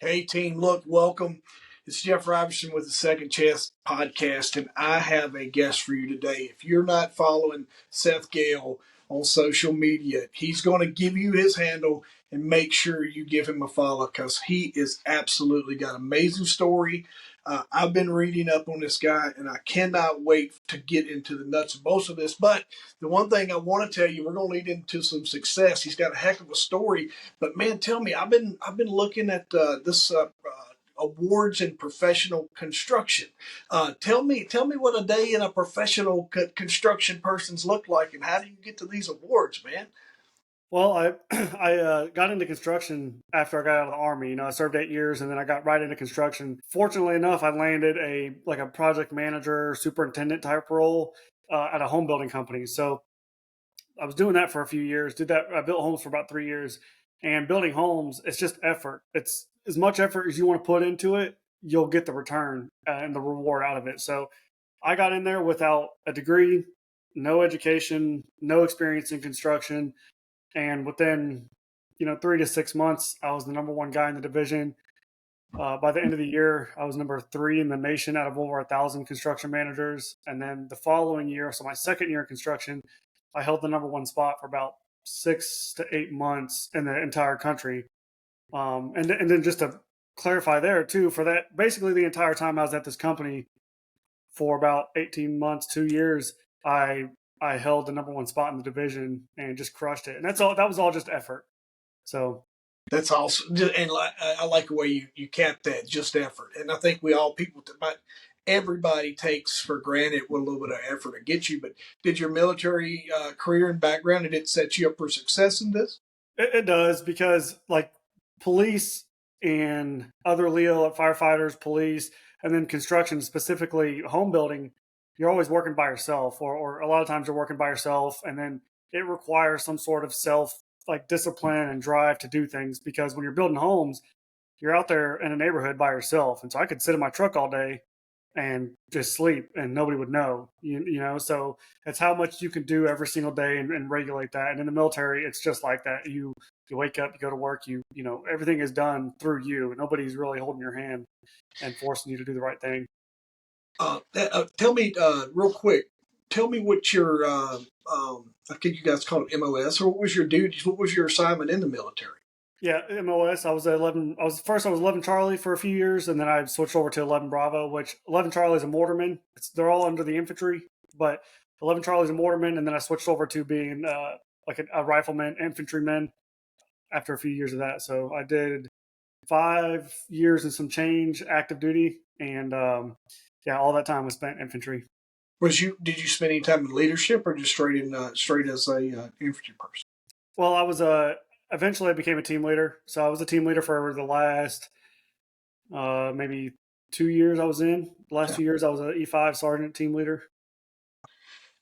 Hey, team, look, welcome. It's Jeff Robertson with the Second Chance podcast, and I have a guest for you today. If you're not following Seth Gehle on social media, he's going to give you his handle and make sure you give him a follow because he is absolutely got an amazing story. I've been reading up on this guy, and I cannot wait to get into the nuts and bolts of this. But the one thing I want to tell you, we're going to lead into some success. He's got a heck of a story, but man, tell me, I've been looking at this awards in professional construction. Tell me what a day in a professional construction person's look like, and how do you get to these awards, man? Well, I I got into construction after I got out of the army. I served 8 years, and then I got right into construction. Fortunately enough, I landed a project manager, superintendent type role at a home building company. So I was doing that for a few years. Did that. I built homes for about 3 years, and building homes, it's just effort. It's as much effort as you want to put into it, you'll get the return and the reward out of it. So I got in there without a degree, no education, no experience in construction, and within 3 to 6 months, I was the number one guy in the division. By the end of the year, I was number three in the nation out of over 1,000 construction managers. And then the following year, so my second year in construction, I held the number one spot for about 6 to 8 months in the entire country. And then just to clarify there too, for that basically the entire time I was at this company for about 18 months, 2 years, I I held the number one spot in the division and just crushed it. And that's all. That was all just effort. So That's awesome, and I like the way you capped that. Just effort, and I think we all people, but everybody takes for granted what a little bit of effort to get you. But did your military career and background did it set you up for success in this? it does because like police and other Leo like firefighters, police, and then construction, specifically home building, you're always working by yourself, or a lot of times you're working by yourself, and then it requires some sort of self like discipline and drive to do things because when you're building homes, you're out there in a neighborhood by yourself. And so I could sit in my truck all day and just sleep and nobody would know, so it's how much you can do every single day and regulate that. And in the military, it's just like that. You wake up, you go to work, everything is done through you. Nobody's really holding your hand and forcing you to do the right thing. Tell me real quick. Tell me what your I think you guys call it MOS, or what was your duties? What was your assignment in the military? Yeah, MOS. I was at 11. I was 11 Charlie for a few years, and then I switched over to 11 Bravo, which 11 Charlie is a mortarman. They're all under the infantry, but 11 Charlie is a mortarman, and then I switched over to being like a rifleman, infantryman after a few years of that. So I did 5 years and some change active duty, and yeah, all that time was spent infantry. Did you spend any time in leadership, or just straight as a infantry person? Well, eventually I became a team leader. So I was a team leader for the last maybe 2 years I was in. The last Yeah. 2 years I was an E5 sergeant team leader.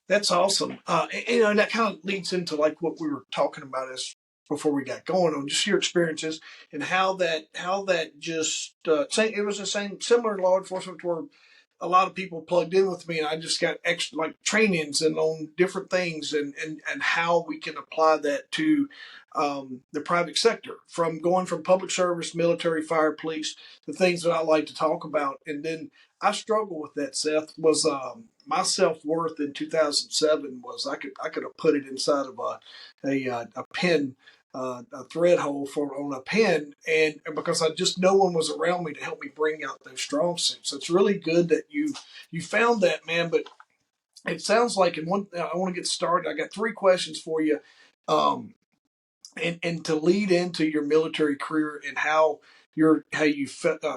That's awesome. And that kind of leads into like what we were talking about as before we got going on just your experiences and how that just same it was the same similar to law enforcement where a lot of people plugged in with me and I just got extra like trainings and on different things and how we can apply that to the private sector from going from public service, military, fire, police, the things that I like to talk about. And then I struggle with that, Seth, was my self worth in 2007 was I could have put it inside of a pen, a thread hole for on a pen, and because I just no one was around me to help me bring out those strong suits. So it's really good that you found that, man. But it sounds like, and one I want to get started. I got three questions for you. Um, and to lead into your military career and how you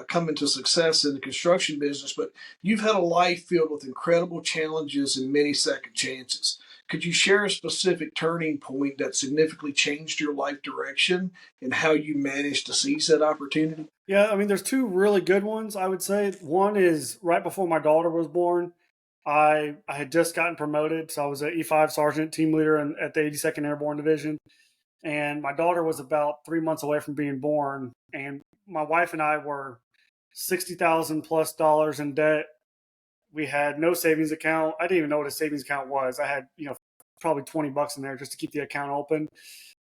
come into success in the construction business, but you've had a life filled with incredible challenges and many second chances. Could you share a specific turning point that significantly changed your life direction and how you managed to seize that opportunity? Yeah, I mean, there's two really good ones, I would say. One is right before my daughter was born. I had just gotten promoted, so I was an E5 sergeant team leader at the 82nd Airborne Division. And my daughter was about 3 months away from being born. And my wife and I were 60,000 plus dollars in debt. We had no savings account. I didn't even know what a savings account was. I had, probably $20 in there just to keep the account open.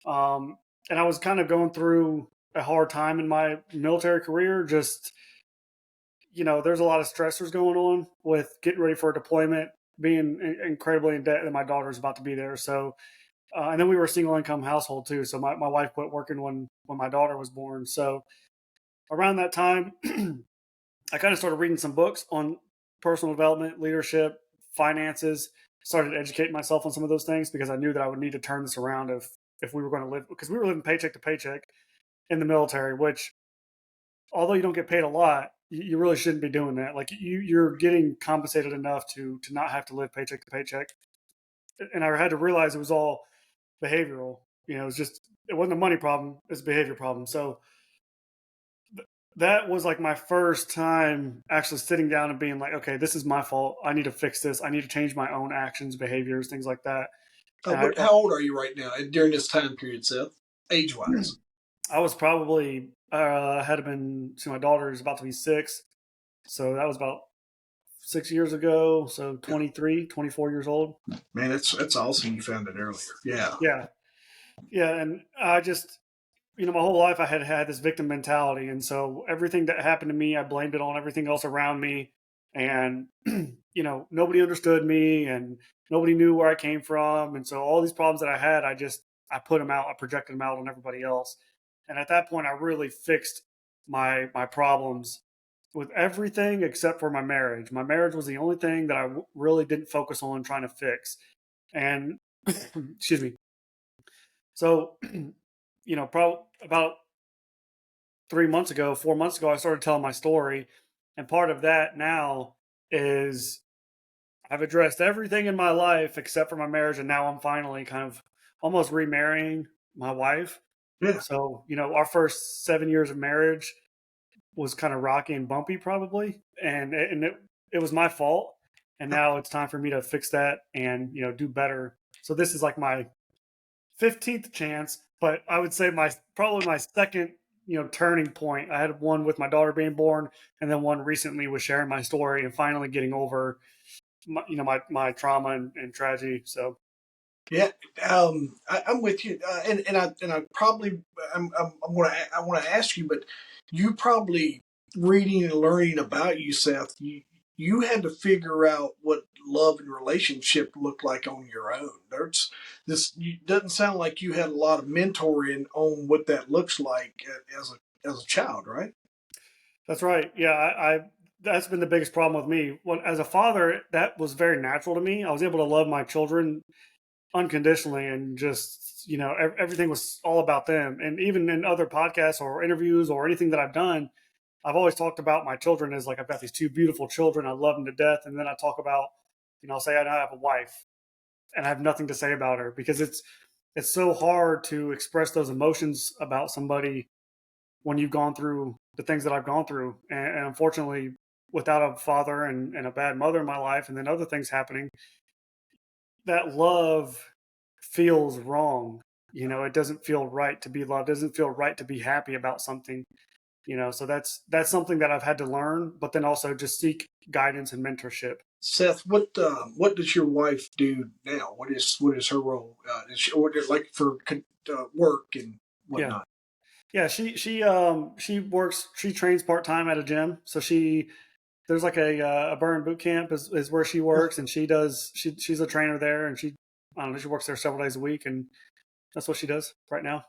And I was kind of going through a hard time in my military career. Just, there's a lot of stressors going on with getting ready for a deployment, being incredibly in debt, and my daughter's about to be there. So, and then we were a single income household too. So my wife quit working when my daughter was born. So around that time, I kind of started reading some books on personal development, leadership, finances. Started educating myself on some of those things because I knew that I would need to turn this around if we were going to live, because we were living paycheck to paycheck in the military, which, although you don't get paid a lot, you really shouldn't be doing that. Like, you're getting compensated enough to not have to live paycheck to paycheck. And I had to realize it was all behavioral. It wasn't a money problem; it's a behavior problem. So that was like my first time actually sitting down and being like, okay, this is my fault. I need to fix this. I need to change my own actions, behaviors, things like that. And How old are you right now during this time period, Seth? Age wise? I was probably had been, so my daughter is about to be 6, so that was about 6 years ago. So Yeah. 23, 24 years old. Man, that's awesome. You found it earlier. Yeah. Yeah, yeah, and I just, my whole life I had had this victim mentality, and so everything that happened to me, I blamed it on everything else around me, and nobody understood me, and nobody knew where I came from, and so all these problems that I had, I put them out, I projected them out on everybody else, and at that point, I really fixed my problems with everything except for my marriage. My marriage was the only thing that I really didn't focus on trying to fix, and excuse me. So, probably about 3 months ago, 4 months ago, I started telling my story. And part of that now is I've addressed everything in my life except for my marriage. And now I'm finally kind of almost remarrying my wife. Yeah. So, our first 7 years of marriage was kind of rocky and bumpy, probably. And it was my fault. And now it's time for me to fix that and, do better. So this is like my 15th chance, but I would say probably my second, turning point. I had one with my daughter being born, and then one recently with sharing my story and finally getting over my trauma and tragedy. So Yeah, I'm with you, and I probably I want to ask you, but you probably reading and learning about you, Seth. You had to figure out what love and relationship looked like on your own. There's doesn't sound like you had a lot of mentoring on what that looks like as a child, right? that's right. Yeah, I that's been the biggest problem with me. When, as a father, that was very natural to me. I was able to love my children unconditionally, and just, everything was all about them. And even in other podcasts or interviews or anything that I've done, I've always talked about my children as like, I've got these two beautiful children, I love them to death. And then I talk about, I'll say I have a wife and I have nothing to say about her, because it's so hard to express those emotions about somebody when you've gone through the things that I've gone through. And unfortunately, without a father and a bad mother in my life, and then other things happening, that love feels wrong. It doesn't feel right to be loved. It doesn't feel right to be happy about something. So that's something that I've had to learn, but then also just seek guidance and mentorship. Seth, what does your wife do now? What is her role? Is she, or like for work and Yeah. whatnot? Yeah, she works, she trains part-time at a gym. So there's like a burn boot camp is where she works, and she's a trainer there, and I don't know, she works there several days a week, and that's what she does right now.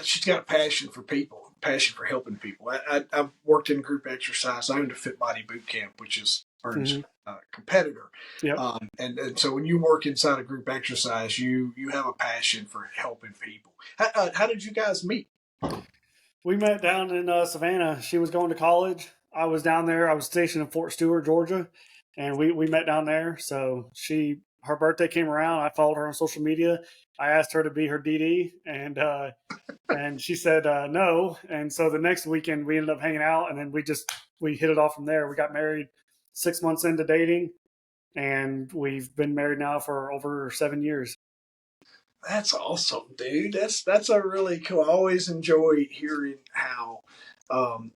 She's got a passion for people, passion for helping people. I've worked in group exercise. I owned a Fit Body Boot Camp, which is Ernest's competitor. Yep. And so when you work inside a group exercise, you have a passion for helping people. How did you guys meet? We met down in Savannah. She was going to college. I was down there. I was stationed in Fort Stewart, Georgia, and we met down there. So her birthday came around. I followed her on social media. I asked her to be her DD, and she said no. And so the next weekend we ended up hanging out, and then we hit it off from there. We got married 6 months into dating, and we've been married now for over 7 years. That's awesome, dude. That's a really cool. I always enjoy hearing how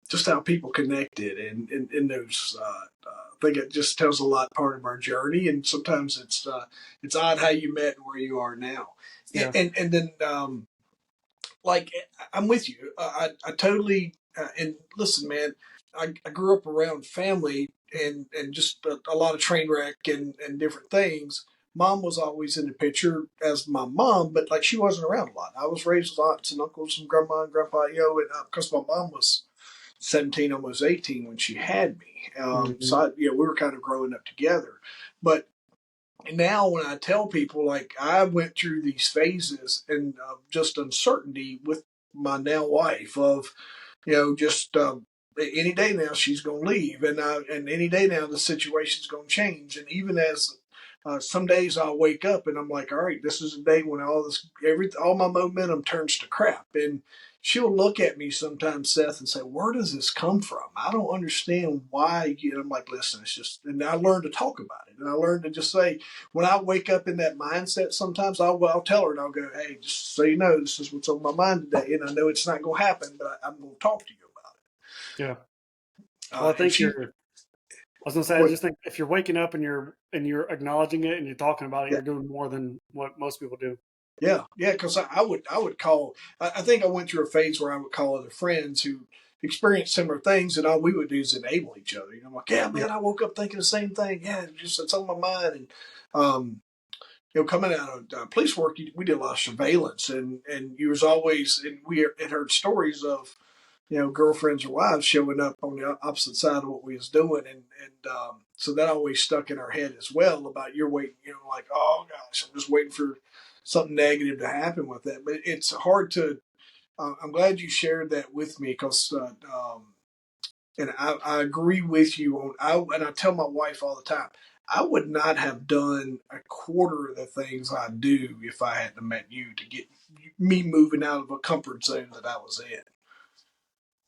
just how people connected and those. I think it just tells a lot part of our journey, and sometimes it's odd how you met and where you are now. Yeah. And then like I'm with you. I totally and listen, man. I grew up around family and just a lot of train wreck and different things. Mom was always in the picture as my mom, but like she wasn't around a lot. I was raised with aunts and uncles and grandma and grandpa, you know, because my mom was 17, almost 18 when she had me. Mm-hmm. So we were kind of growing up together. But now when I tell people, like I went through these phases and just uncertainty with my now wife of, just any day now she's going to leave, and any day now the situation's going to change, and even as some days I'll wake up and I'm like, all right, this is a day when all my momentum turns to crap, and she'll look at me sometimes, Seth, and say, where does this come from? I don't understand why. I'm like, listen, it's just, and I learned to talk about it, and I learned to just say, when I wake up in that mindset, sometimes I'll tell her and I'll go, hey, just so you know, this is what's on my mind today, and I know it's not going to happen, but I'm going to talk to you about Yeah. it. Well, I And think she, I was gonna say, I what, just think if you're waking up and you're acknowledging it and you're talking about it, yeah, you're doing more than what most people do. yeah, because I would call. I think I went through a phase where I would call other friends who experienced similar things, and all we would do is enable each other. I'm like, yeah, Yeah. man, I woke up thinking the same thing. Yeah, it's on my mind, and um, coming out of police work, we did a lot of surveillance, and you was always, and we had heard stories of, girlfriends or wives showing up on the opposite side of what we was doing, and so that always stuck in our head as well about you're waiting, like, oh gosh, I'm just waiting for something negative to happen with that. But it's hard to. I'm glad you shared that with me because. And I agree with you on. And I tell my wife all the time, I would not have done a quarter of the things I do if I hadn't met you to get me moving out of a comfort zone that I was in.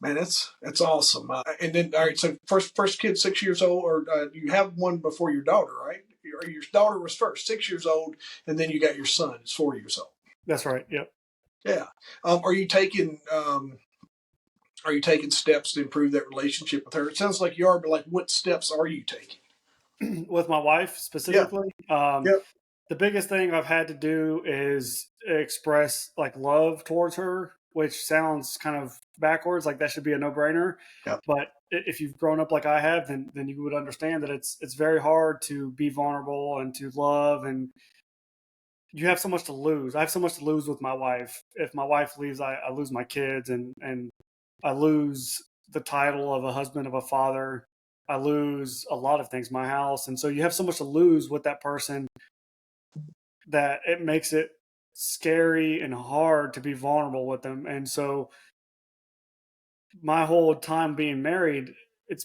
Man, that's awesome. And then, all right, so first kid 6 years old, or you have one before your daughter, right? Your daughter was first, 6 years old, and then you got your son. It's 4 years old. That's right. Yep. Yeah. Are you taking steps to improve that relationship with her? It sounds like you are, but like, what steps are you taking? With my wife Yeah. specifically, Yep. the biggest thing I've had to do is express like love towards her, which sounds kind of backwards, like that should be a no-brainer. Yep. But if you've grown up like I have, then you would understand that it's very hard to be vulnerable and to love, and you have so much to lose. I have so much to lose with my wife. If my wife leaves, I lose my kids, and I lose the title of a husband, of a father. I lose a lot of things, my house. And so you have so much to lose with that person that it makes it scary and hard to be vulnerable with them. And so my whole time being married,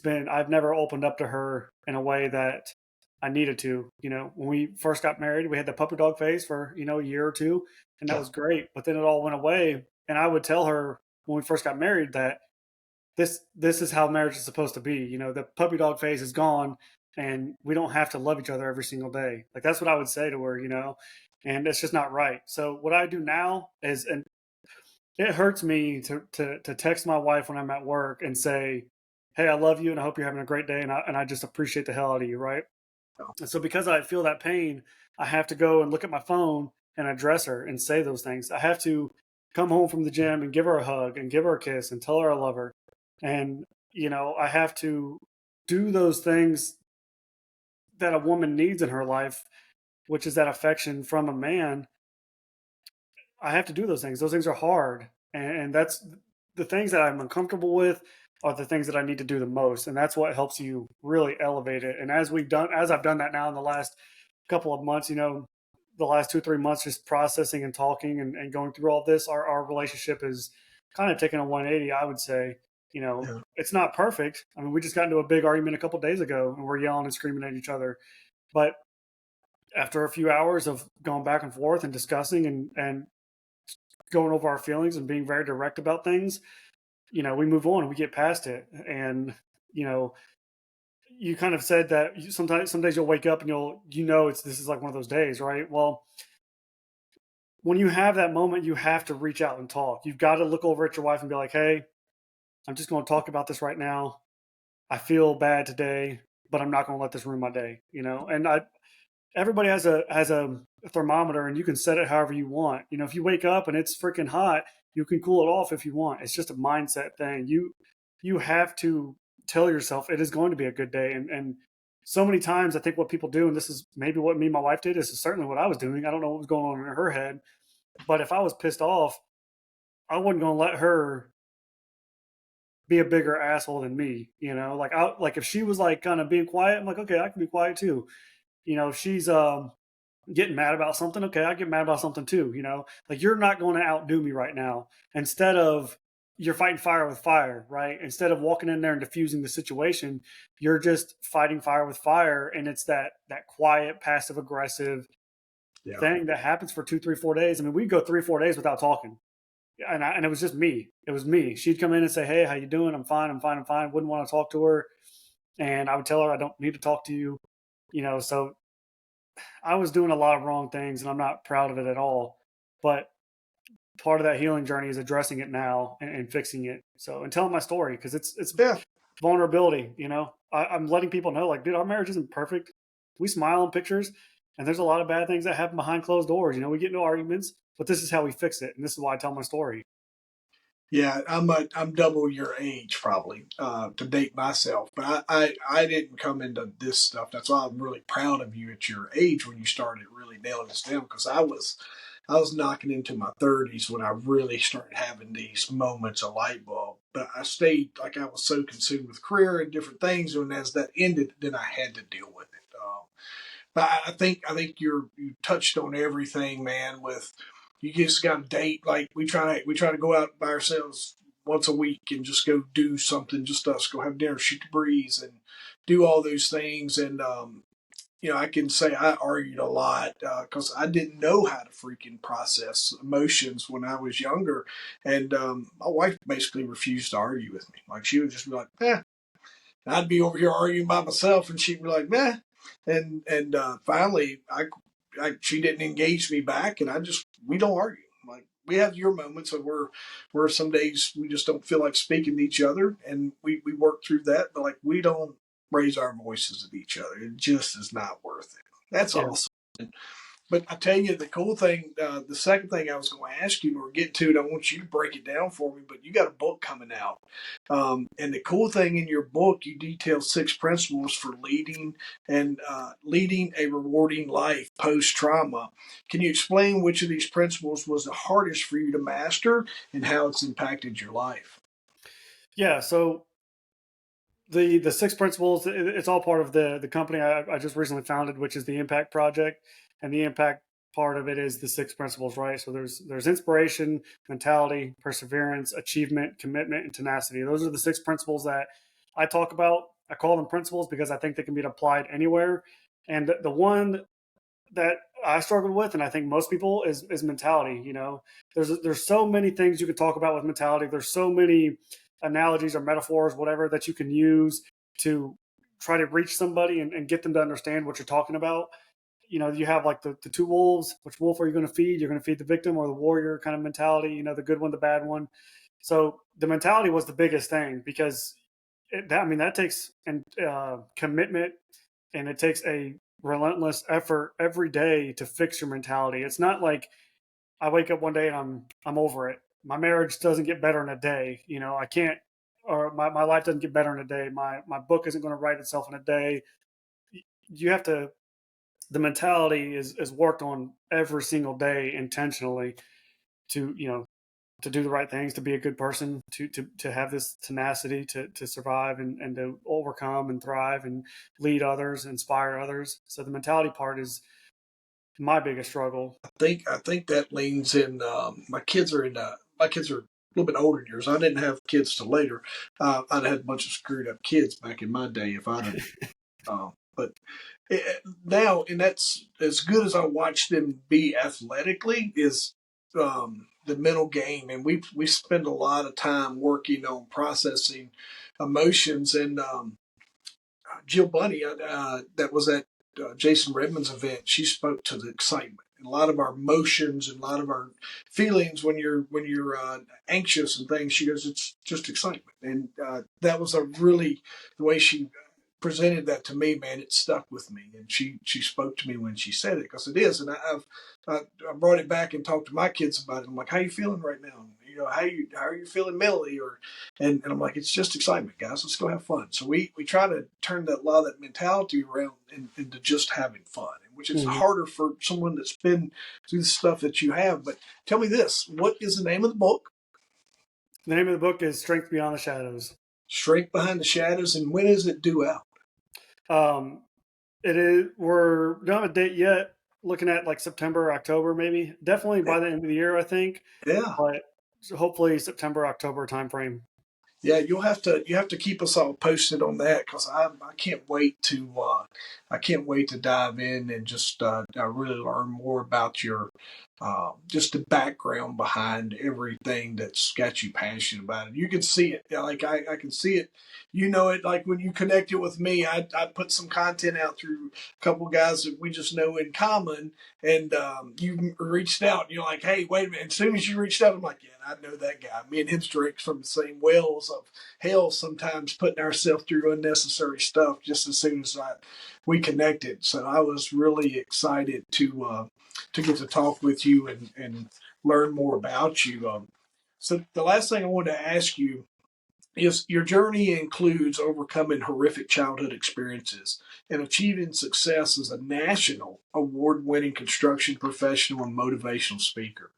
I've never opened up to her in a way that I needed to. When we first got married, we had the puppy dog phase for, a year or two, and that Yeah. was great. But then it all went away. And I would tell her when we first got married that this is how marriage is supposed to be. The puppy dog phase is gone, and we don't have to love each other every single day. Like that's what I would say to her, and it's just not right. So what I do now is, and it hurts me to text my wife when I'm at work and say, "Hey, I love you, and I hope you're having a great day, and I just appreciate the hell out of you," right? And so because I feel that pain, I have to go and look at my phone and address her and say those things. I have to come home from the gym and give her a hug and give her a kiss and tell her I love her. And I have to do those things that a woman needs in her life, which is that affection from a man. I have to do those things. Those things are hard, and that's the things that I'm uncomfortable with are the things that I need to do the most, and that's what helps you really elevate it. And as I've done that now in the last couple of months, the last 2 or 3 months, just processing and talking and going through all this, our relationship is kind of taking a 180. I would say, Yeah. it's not perfect. I mean, we just got into a big argument a couple of days ago, and we're yelling and screaming at each other, but after a few hours of going back and forth and discussing and going over our feelings and being very direct about things, we move on and we get past it. And, you know, you kind of said that some days you'll wake up and this is like one of those days, right? Well, when you have that moment, you have to reach out and talk. You've got to look over at your wife and be like, hey, I'm just going to talk about this right now. I feel bad today, but I'm not going to let this ruin my day, and everybody has a thermometer and you can set it however you want. If you wake up and it's freaking hot, You can cool it off if you want. It's just a mindset thing. You have to tell yourself it is going to be a good day. And so many times I think what people do, and this is maybe what me and my wife did, this is certainly what I was doing. I don't know what was going on in her head, but if I was pissed off, I wasn't going to let her be a bigger asshole than me. Like if she was like kind of being quiet, I'm like, okay, I can be quiet too. If she's getting mad about something, okay, I get mad about something too. Like you're not going to outdo me right now. Instead of you're fighting fire with fire, right? Instead of walking in there and diffusing the situation, you're just fighting fire with fire, and it's that quiet, passive aggressive Yeah. thing that happens for 2, 3, 4 days. I mean, we go 3, 4 days without talking, and it was just me. It was me. She'd come in and say, "Hey, how you doing? I'm fine. I'm fine. I'm fine." Wouldn't want to talk to her, and I would tell her, "I don't need to talk to you." So I was doing a lot of wrong things, and I'm not proud of it at all. But part of that healing journey is addressing it now and fixing it. So and telling my story, because it's Yeah. vulnerability. I'm letting people know, like, dude, our marriage isn't perfect. We smile in pictures, and there's a lot of bad things that happen behind closed doors. We get into arguments, but this is how we fix it, and this is why I tell my story. Yeah, I'm double your age probably to date myself, but I didn't come into this stuff. That's why I'm really proud of you at your age when you started really nailing this down. Because I was knocking into my 30s when I really started having these moments of light bulb. But I stayed like I was so consumed with career and different things, and as that ended, then I had to deal with it. But I think you touched on everything, man. With you just got to date. Like we try to go out by ourselves once a week and just go do something, just us, go have dinner, shoot the breeze, and do all those things. And I can say I argued a lot because I didn't know how to freaking process emotions when I was younger, and my wife basically refused to argue with me. Like she would just be like, "Eh." And I'd be over here arguing by myself, and she'd be like, "Meh." And finally, she didn't engage me back, and we don't argue. Like we have your moments of where some days we just don't feel like speaking to each other, and we work through that. But like we don't raise our voices at each other. It just is not worth it. That's Yeah, awesome. But I tell you, the cool thing, the second thing I was going to ask you, or get to, and I want you to break it down for me, but you got a book coming out. And the cool thing in your book, you detail 6 principles for leading a rewarding life post trauma. Can you explain which of these principles was the hardest for you to master and how it's impacted your life? yeah. So the 6 principles, it's all part of the company I just recently founded, which is the Impact Project, and the impact part of it is the 6 principles, right? So there's inspiration, mentality, perseverance, achievement, commitment, and tenacity. Those are the 6 principles that I talk about. I call them principles because I think they can be applied anywhere. And the one that I struggled with, and I think most people, is mentality. There's so many things you could talk about with mentality. There's so many analogies or metaphors, whatever, that you can use to try to reach somebody and get them to understand what you're talking about. You have like the two wolves. Which wolf are you going to feed? You're going to feed the victim or the warrior kind of mentality. The good one, the bad one. So the mentality was the biggest thing because that takes commitment, and it takes a relentless effort every day to fix your mentality. It's not like I wake up one day and I'm over it. My marriage doesn't get better in a day. I can't, or my life doesn't get better in a day. My book isn't going to write itself in a day. You have to, the mentality is worked on every single day intentionally to, to do the right things, to be a good person, to have this tenacity to survive and to overcome and thrive and lead others, inspire others. So the mentality part is my biggest struggle. I think that leans in. My kids are a little bit older than yours. I didn't have kids till later. I'd had a bunch of screwed up kids back in my day if I'd have. But now, and that's as good as I watch them be athletically, is the mental game, and we spend a lot of time working on processing emotions. And Jill Bunny, that was at Jason Redmond's event, she spoke to the excitement and a lot of our emotions and a lot of our feelings when you're anxious and things. She goes, it's just excitement, and that was a really the way she presented that to me, man. It stuck with me, and she spoke to me when she said it because it is. And I brought it back and talked to my kids about it. I'm like, how you feeling right now? how are you feeling mentally, or and I'm like, it's just excitement, guys. Let's go have fun. So we try to turn that a lot of that mentality around into just having fun, which is Mm-hmm. harder for someone that's been through the stuff that you have. But tell me this: what is the name of the book? The name of the book is Strength Beyond the Shadows. Strength Behind the Shadows, and when is it due out? Um, it is. We're don't have a date yet. Looking at like September, October, maybe. Definitely by the end of the year, I think. Yeah, But hopefully September, October timeframe. yeah, you have to keep us all posted on that because I can't wait to I can't wait to dive in and just really learn more about your just the background behind everything that's got you passionate about it. You can see it, like I can see it. You know it, like when you connected with me, I put some content out through a couple of guys that we just know in common, and you reached out. And you're like, hey, wait a minute. As soon as you reached out, I'm like, yeah, I know that guy. Me and him's drinks from the same wells of hell. Sometimes putting ourselves through unnecessary stuff. Just as soon as we connected, so I was really excited to get to talk with you and learn more about you. So the last thing I wanted to ask you is your journey includes overcoming horrific childhood experiences and achieving success as a national award winning construction professional and motivational speaker.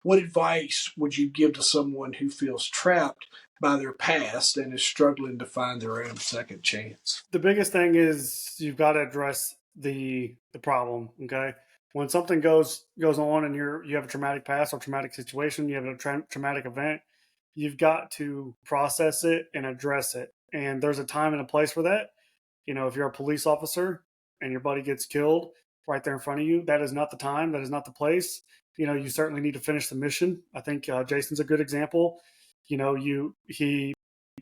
What advice would you give to someone who feels trapped by their past and is struggling to find their own second chance? The biggest thing is you've got to address the problem. Okay, when something goes on and you have a traumatic past or traumatic situation, you have a traumatic event, you've got to process it and address it. And there's a time and a place for that. If you're a police officer and your buddy gets killed right there in front of you, that is not the time. That is not the place. You certainly need to finish the mission. I think Jason's a good example. He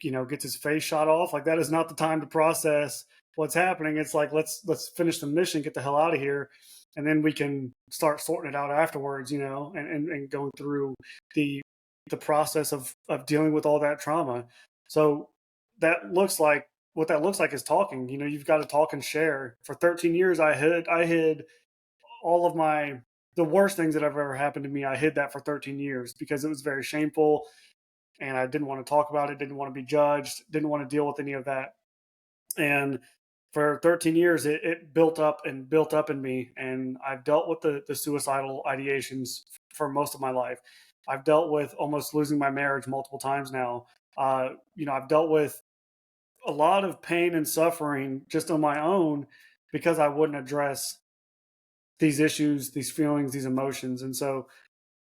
gets his face shot off. Like that is not the time to process what's happening. It's like let's finish the mission, get the hell out of here, and then we can start sorting it out afterwards. And going through the the process of dealing with all that trauma. So that looks like what that looks like is talking. You've got to talk and share. For 13 years, I hid all of the worst things that have ever happened to me. I hid that for 13 years because it was very shameful, and I didn't want to talk about it, didn't want to be judged, didn't want to deal with any of that. And for 13 years, it built up and built up in me. And I've dealt with the suicidal ideations for most of my life. I've dealt with almost losing my marriage multiple times now. I've dealt with a lot of pain and suffering just on my own because I wouldn't address these issues, these feelings, these emotions. And so,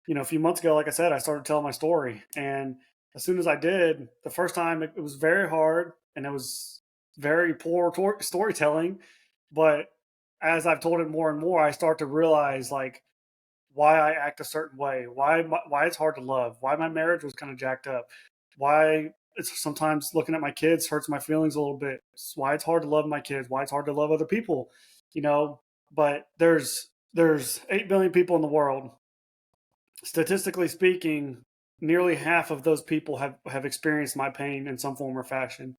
a few months ago, like I said, I started telling my story. And as soon as I did, the first time it was very hard and it was very poor storytelling. But as I've told it more and more, I start to realize like why I act a certain way, why it's hard to love, why my marriage was kind of jacked up, why it's sometimes looking at my kids hurts my feelings a little bit, why it's hard to love my kids, why it's hard to love other people, you know. But there's 8 billion people in the world. Statistically speaking, nearly half of those people have experienced my pain in some form or fashion.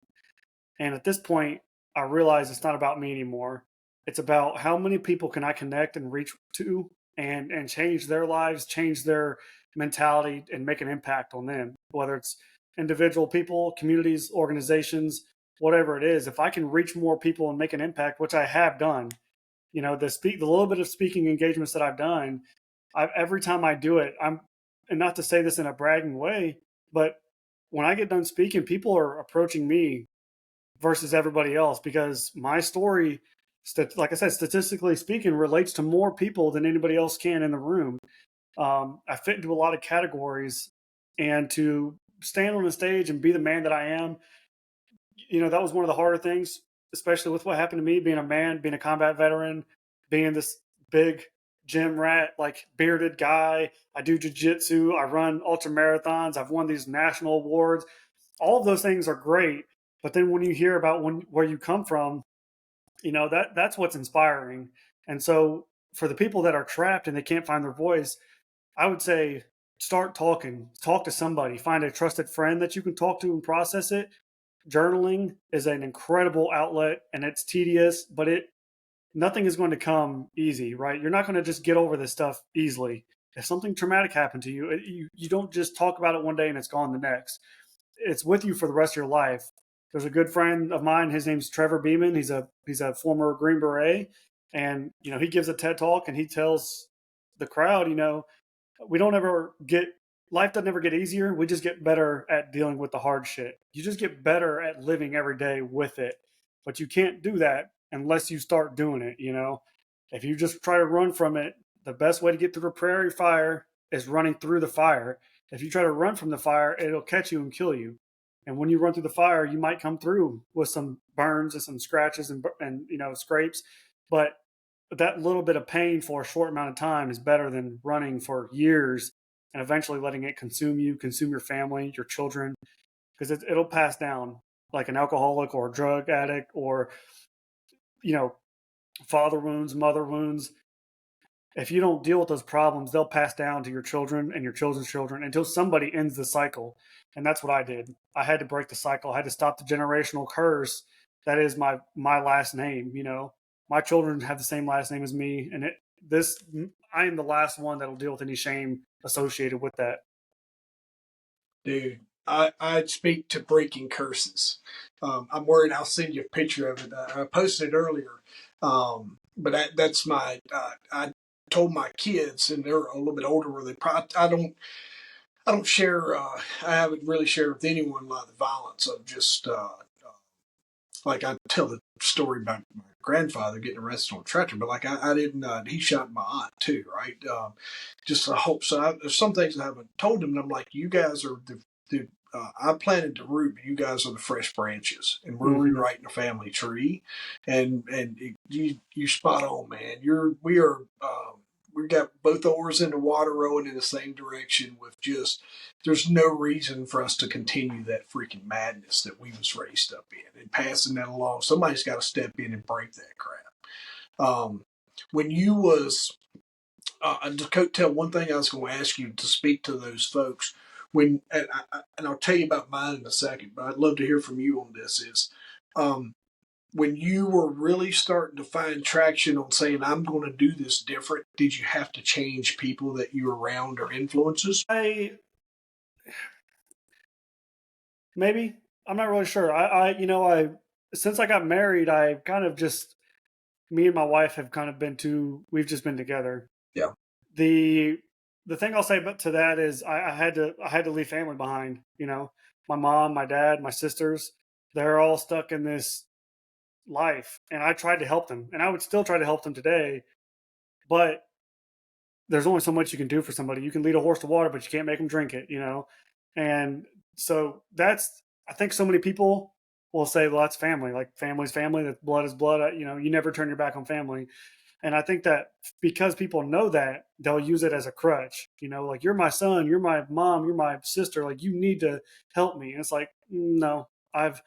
And at this point, I realize it's not about me anymore. It's about how many people can I connect and reach to and change their lives, change their mentality, and make an impact on them, whether it's individual people, communities, organizations, whatever it is. If I can reach more people and make an impact, which I have done, the little bit of speaking engagements that I've done, every time I do it, and not to say this in a bragging way, but when I get done speaking, people are approaching me versus everybody else because my story, like I said, statistically speaking, relates to more people than anybody else can in the room. I fit into a lot of categories, and to stand on the stage and be the man that I am, that was one of the harder things, especially with what happened to me, being a man, being a combat veteran, being this big gym rat, like bearded guy. I do jujitsu. I run ultra marathons. I've won these national awards. All of those things are great, but then when you hear about where you come from, that's what's inspiring. And so for the people that are trapped and they can't find their voice, I would say start talking, talk to somebody, find a trusted friend that you can talk to and process it. Journaling is an incredible outlet, and it's tedious, but nothing is going to come easy, right? You're not going to just get over this stuff easily. if something traumatic happened to you, you don't just talk about it one day and it's gone the next. It's with you for the rest of your life. There's a good friend of mine. His name's Trevor Beeman. He's a former Green Beret, and he gives a TED talk and he tells the crowd, we don't ever get life doesn't ever get easier. We just get better at dealing with the hard shit. You just get better at living every day with it. But you can't do that unless you start doing it. If you just try to run from it, the best way to get through a prairie fire is running through the fire. If you try to run from the fire, it'll catch you and kill you. And when you run through the fire, you might come through with some burns and some scratches and scrapes, but that little bit of pain for a short amount of time is better than running for years and eventually letting it consume you, consume your family, your children, because it'll pass down like an alcoholic or a drug addict or, you know, father wounds, mother wounds. If you don't deal with those problems, they'll pass down to your children and your children's children until somebody ends the cycle. And that's what I did. I had to break the cycle. I had to stop the generational curse that is my last name. My children have the same last name as me, and I am the last one that'll deal with any shame associated with that. Dude, I'd speak to breaking curses. I'm worried I'll send you a picture of it. I posted it earlier. But that's I told my kids, and they're a little bit older, where I don't share, I haven't really shared with anyone a lot of the violence of just, like I tell the story about my grandfather getting arrested on a tractor, but like I didn't, he shot my aunt too, right? Just I hope so. There's some things I haven't told him, and I'm like, you guys are I planted the root, but you guys are the fresh branches, and we're Mm-hmm. rewriting the family tree. You spot on, man. We are. We got both oars in the water rowing in the same direction with just there's no reason for us to continue that freaking madness that we was raised up in and passing that along. Somebody's got to step in and break that crap. Um, when you was to tell one thing I was going to ask you to speak to those folks when and I'll tell you about mine in a second, but I'd love to hear from you on this. Is um, when you were really starting to find traction on saying I'm going to do this different, did you have to change people that you were around or influences? Maybe I'm not really sure. I since I got married, I kind of just me and my wife have kind of we've just been together. Yeah. The thing I'll say about to that is I had to leave family behind. My mom, my dad, my sisters, they're all stuck in this life, and I tried to help them, and I would still try to help them today. But there's only so much you can do for somebody. You can lead a horse to water, but you can't make them drink it. And so I think so many people will say, well, that's family. Like family's family, that blood is blood. You never turn your back on family. And I think that because people know that, they'll use it as a crutch. Like you're my son, you're my mom, you're my sister. Like you need to help me. And it's like, no, I've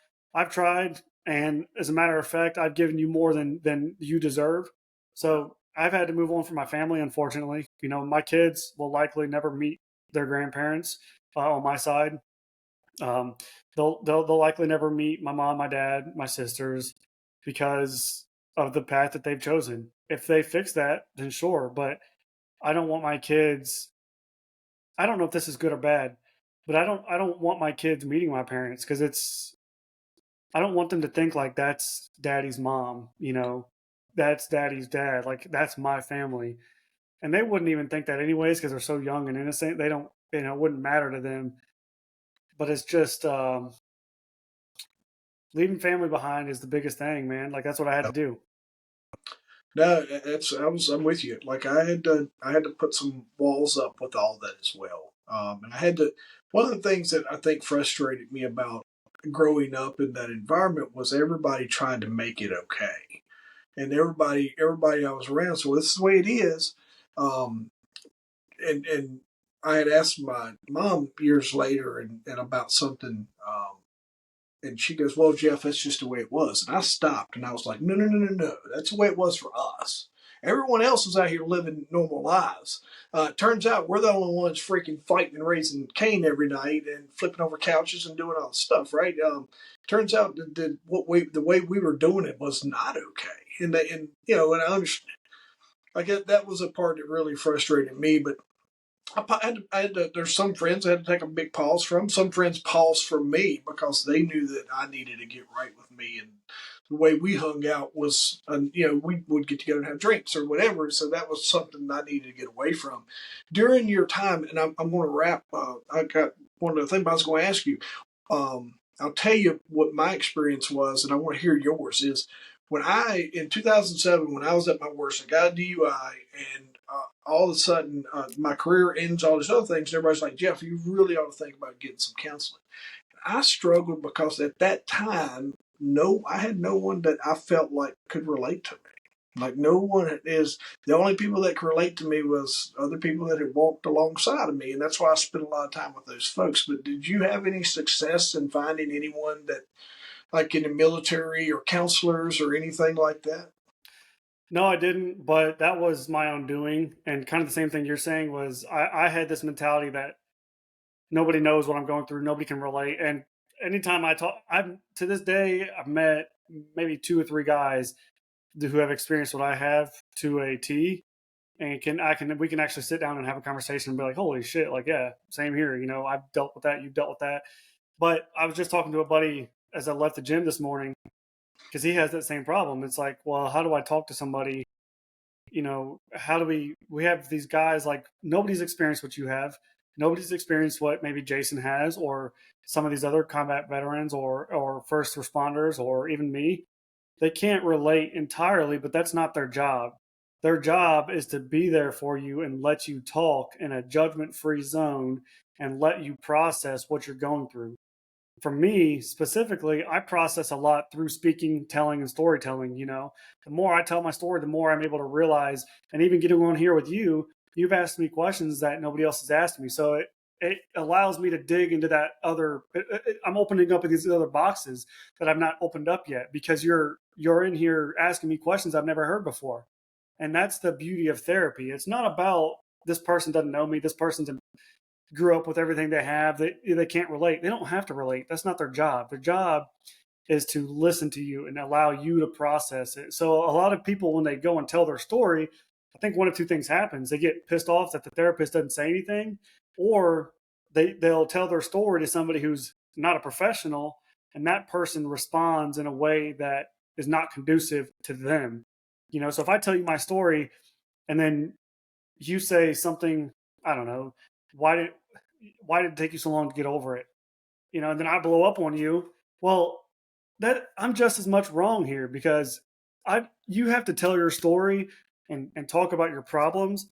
tried, and as a matter of fact, I've given you more than you deserve. So I've had to move on from my family, unfortunately. My kids will likely never meet their grandparents on my side. Um, they'll likely never meet my mom, my dad, my sisters because of the path that they've chosen. If they fix that, then sure. But I don't want my kids. I don't know if this is good or bad, but I don't want my kids meeting my parents because I don't want them to think like that's daddy's mom. That's daddy's dad. Like that's my family, and they wouldn't even think that anyways because they're so young and innocent. They don't. It wouldn't matter to them. But it's just leaving family behind is the biggest thing, man. Like that's what I had to do. No, I'm with you. Like I had to put some walls up with all that as well. And I had to. One of the things that I think frustrated me about growing up in that environment was everybody trying to make it okay, and everybody I was around. So this is the way it is. Um, and I had asked my mom years later and about something. And she goes, "Well, Jeff, that's just the way it was." And I stopped and I was like, "No, no, no, no, no. That's the way it was for us. Everyone else is out here living normal lives. Turns out we're the only ones freaking fighting and raising Cain every night and flipping over couches and doing all this stuff, right? Turns out that the way we were doing it was not okay. And I understand. Like that was a part that really frustrated me. But there's some friends I had to take a big pause from. Some friends paused from me because they knew that I needed to get right with me. And the way we hung out was, we would get together and have drinks or whatever. So that was something I needed to get away from. During your time, and I'm going to wrap, I got one of the things I was going to ask you. I'll tell you what my experience was, and I want to hear yours. Is in 2007, when I was at my worst, I got a DUI, and all of a sudden my career ends, all these other things. And everybody's like, Jeff, you really ought to think about getting some counseling. I struggled because at that time, I had no one that I felt like could relate to me. Like no one is the only people that could relate to me was other people that had walked alongside of me, and that's why I spent a lot of time with those folks. But did you have any success in finding anyone that, like in the military or counselors or anything like that? No, I didn't, but that was my own doing. And kind of the same thing you're saying was I had this mentality that nobody knows what I'm going through, nobody can relate. And anytime I talk, I've to this day, I've met maybe 2 or 3 guys who have experienced what I have to a T. And we can actually sit down and have a conversation and be like, holy shit, like, yeah, same here. I've dealt with that, you've dealt with that. But I was just talking to a buddy as I left the gym this morning because he has that same problem. It's like, well, how do I talk to somebody? How do we have these guys, like, nobody's experienced what you have. Nobody's experienced what maybe Jason has, or some of these other combat veterans, or first responders, or even me. They can't relate entirely, but that's not their job. Their job is to be there for you and let you talk in a judgment free zone and let you process what you're going through. For me specifically, I process a lot through speaking, telling, and storytelling. The more I tell my story, the more I'm able to realize. And even getting on here with you, you've asked me questions that nobody else has asked me. So it allows me to dig into that other. I'm opening up these other boxes that I've not opened up yet because you're in here asking me questions I've never heard before. And that's the beauty of therapy. It's not about this person doesn't know me, this person's grew up with everything they have. They can't relate. They don't have to relate. That's not their job. Their job is to listen to you and allow you to process it. So a lot of people, when they go and tell their story, I think one of two things happens. They get pissed off that the therapist doesn't say anything, or they'll tell their story to somebody who's not a professional, and that person responds in a way that is not conducive to them. So if I tell you my story and then you say something, I don't know, why did why did it take you so long to get over it? And then I blow up on you. Well, that I'm just as much wrong here because you have to tell your story and talk about your problems,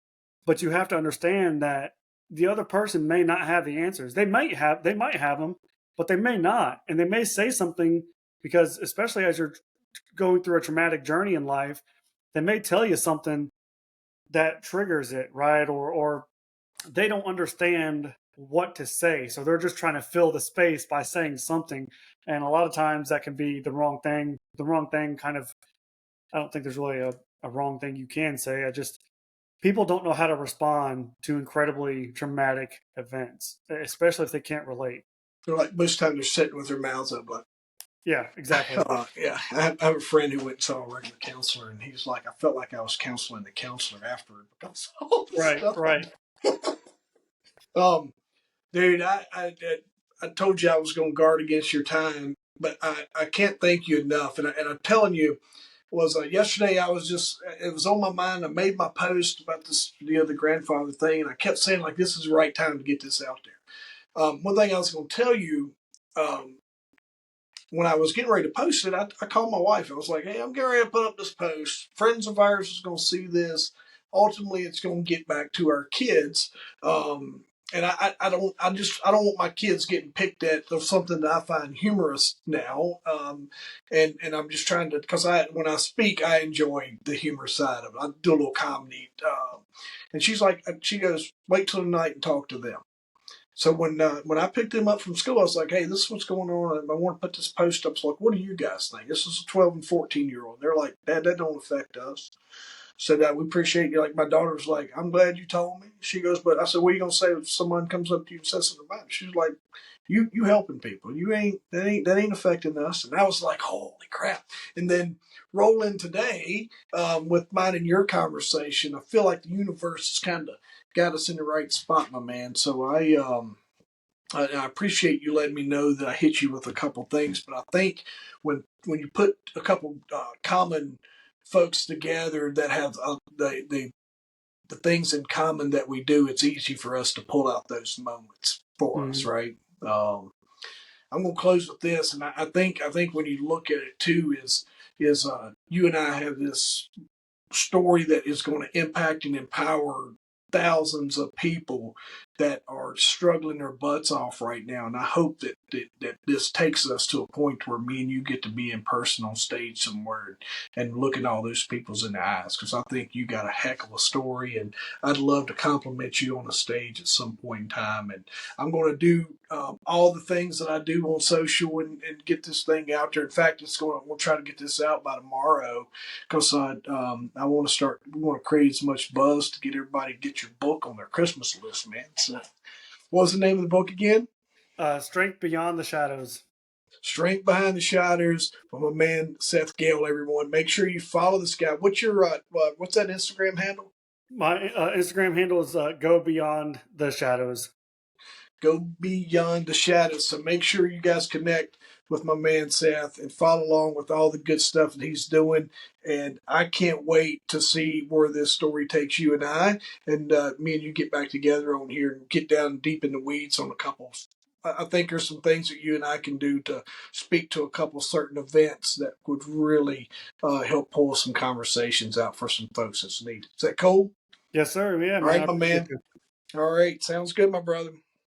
but you have to understand that the other person may not have the answers. They might have them, but they may not. And they may say something because, especially as you're going through a traumatic journey in life, they may tell you something that triggers it, right? Or they don't understand what to say. So they're just trying to fill the space by saying something. And a lot of times that can be the wrong thing. The wrong thing kind of, I don't think there's really a wrong thing you can say. People don't know how to respond to incredibly traumatic events, especially if they can't relate. They're like most times they're sitting with their mouths up, like, Yeah, exactly. yeah. I have a friend who went and saw a regular counselor, and he's like, I felt like I was counseling the counselor afterward because of all the Right, stuff. right. Um, Dude, I told you I was going to guard against your time, but I can't thank you enough. And I'm telling you, was yesterday I was just it was on my mind. I made my post about this, the grandfather thing, and I kept saying like this is the right time to get this out there. One thing I was going to tell you, um, when I was getting ready to post it, I called my wife. I was like, "Hey, I'm getting ready to put up this post. Friends of ours is going to see this. Ultimately, it's going to get back to our kids." And I don't want my kids getting picked at of something that I find humorous now. And I'm just trying to, because when I speak, I enjoy the humor side of it. I do a little comedy. And she goes, wait till tonight and talk to them. So when I picked them up from school, I was like, "Hey, this is what's going on. I want to put this post up." It's like, "What do you guys think?" This is a 12 and 14-year-old. They're like, "Dad, that don't affect us." So that we appreciate you. Like my daughter's like, "I'm glad you told me." She goes, "But," I said, "What are you gonna say if someone comes up to you and says something about it?" She's like, "You helping people. You ain't that ain't affecting us." And I was like, "Holy crap!" And then rolling today with mine and your conversation, I feel like the universe is kind of got us in the right spot, my man. So I appreciate you letting me know that I hit you with a couple things, but I think when you put a couple common folks together that have the things in common that we do, it's easy for us to pull out those moments for us, Mhm. right? I'm gonna close with this, and I think when you look at it too is you and I have this story that is going to impact and empower thousands of people that are struggling their butts off right now. And I hope that this takes us to a point where me and you get to be in person on stage somewhere and look at all those people's in the eyes. Because I think you got a heck of a story, and I'd love to compliment you on a stage at some point in time. And I'm going to do all the things that I do on social and get this thing out there. In fact, we'll try to get this out by tomorrow because I want to start. We want to create as much buzz to get everybody to get your book on their Christmas list, man. So, what was the name of the book again? Strength Beyond the Shadows. Strength Behind the Shadows from my man Seth Gehle. Everyone, make sure you follow this guy. What's that Instagram handle? My Instagram handle is Go Beyond the Shadows. Go Beyond the Shadows. So make sure you guys connect with my man Seth and follow along with all the good stuff that he's doing. And I can't wait to see where this story takes you and I, and me and you get back together on here and get down deep in the weeds on a couple. I think there's some things that you and I can do to speak to a couple certain events that would really help pull some conversations out for some folks that's needed. Is that cool? Yes, sir. Yeah, All man. I right, my appreciate man. you. All right, sounds good, my brother.